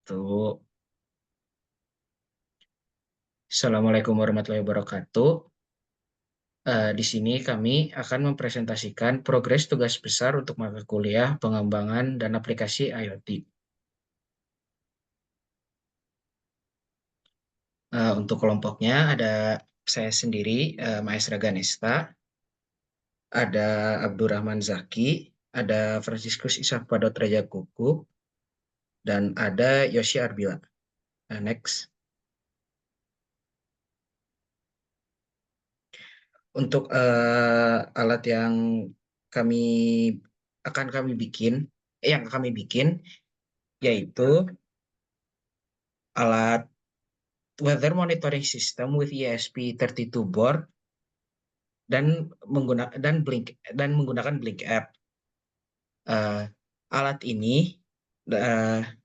Tuh. Assalamualaikum warahmatullahi wabarakatuh. Di sini kami akan mempresentasikan progres tugas besar untuk mata kuliah pengembangan dan aplikasi IoT. Untuk kelompoknya ada saya sendiri, Maesra Ganesta, ada Abdurrahman Zaki, ada Franciscus Isakpadot Reja Kuku, dan ada Yosi Arbila. Next. Untuk alat yang kami kami bikin, yang kami bikin yaitu alat weather monitoring system with ESP32 board dan menggunakan Blink app. Eh, Alat ini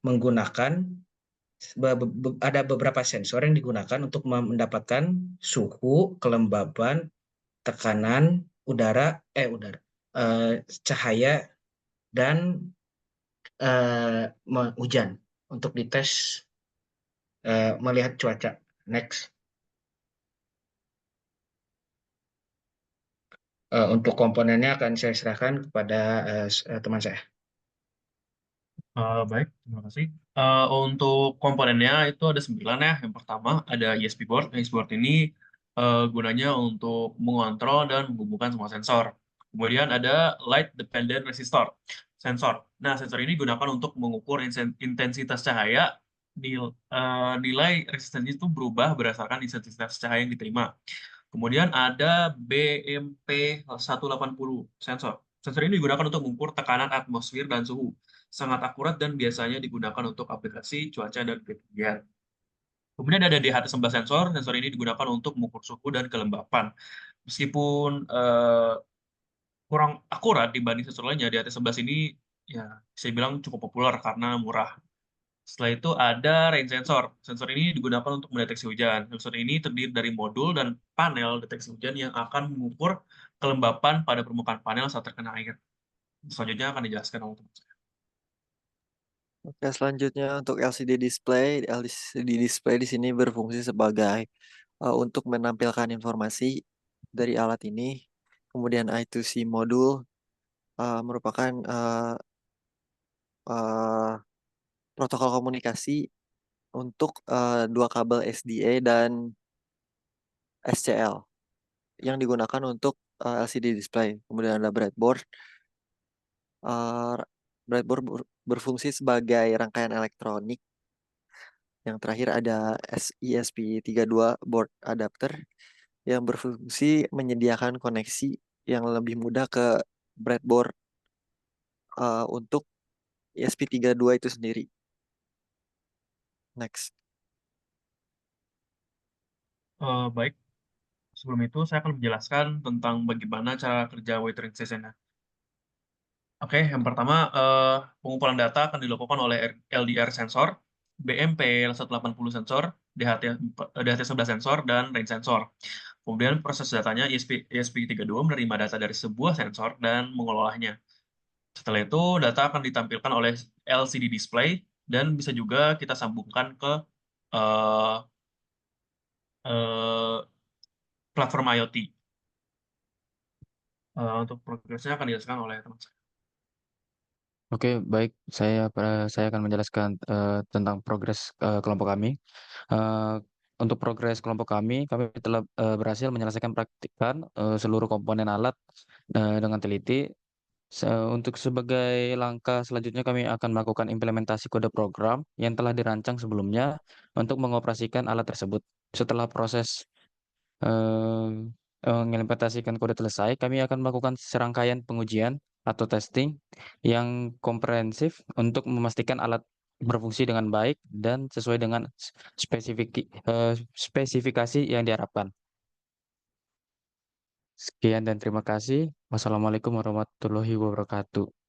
menggunakan ada beberapa sensor yang digunakan untuk mendapatkan suhu, kelembaban, tekanan cahaya dan hujan untuk dites melihat cuaca. Next. Untuk komponennya akan saya serahkan kepada teman saya. Baik, terima kasih. Untuk komponennya itu ada 9 ya. Yang pertama ada ESP board. ESP board ini gunanya untuk mengontrol dan menghubungkan semua sensor. Kemudian ada light dependent resistor sensor. Nah, sensor ini digunakan untuk mengukur intensitas cahaya. Nilai resistensi itu berubah berdasarkan intensitas cahaya yang diterima. Kemudian ada BMP180 sensor. Sensor ini digunakan untuk mengukur tekanan atmosfer dan suhu. Sangat akurat dan biasanya digunakan untuk aplikasi cuaca dan ketinggian. Kemudian ada DHT11 sensor. Sensor ini digunakan untuk mengukur suhu dan kelembapan. Meskipun kurang akurat dibanding sensor lainnya, DHT11 ini ya saya bilang cukup populer karena murah. Setelah itu ada rain sensor. Sensor ini digunakan untuk mendeteksi hujan. Sensor ini terdiri dari modul dan panel deteksi hujan yang akan mengukur kelembapan pada permukaan panel saat terkena air. Selanjutnya akan dijelaskan oleh teman saya. Oke, selanjutnya untuk LCD display. LCD display di sini berfungsi sebagai untuk menampilkan informasi dari alat ini. Kemudian I2C modul merupakan uh, protokol komunikasi untuk dua kabel SDA dan SCL yang digunakan untuk LCD display. Kemudian ada breadboard. Uh, breadboard berfungsi sebagai rangkaian elektronik. Yang terakhir ada ESP32 board adapter yang berfungsi menyediakan koneksi yang lebih mudah ke breadboard untuk ESP32 itu sendiri. Next. Baik, sebelum itu saya akan menjelaskan tentang bagaimana cara kerja wetering station-nya. Oke, yang pertama pengumpulan data akan dilakukan oleh LDR sensor, BMP180 sensor, DHT11 sensor, dan range sensor. Kemudian proses datanya ESP32 menerima data dari sebuah sensor dan mengelolanya. Setelah itu, data akan ditampilkan oleh LCD display dan bisa juga kita sambungkan ke uh, uh, platform IoT. Untuk progresnya akan dijelaskan oleh teman saya. Oke, baik. Saya akan menjelaskan tentang progres kelompok kami. Eh, untuk progres kelompok kami telah berhasil menyelesaikan praktikan seluruh komponen alat dengan teliti. Untuk sebagai langkah selanjutnya kami akan melakukan implementasi kode program yang telah dirancang sebelumnya untuk mengoperasikan alat tersebut. Setelah proses eh, mengimplementasikan kode selesai, kami akan melakukan serangkaian pengujian atau testing yang komprehensif untuk memastikan alat berfungsi dengan baik dan sesuai dengan spesifikasi yang diharapkan. Sekian dan terima kasih. Wassalamualaikum warahmatullahi wabarakatuh.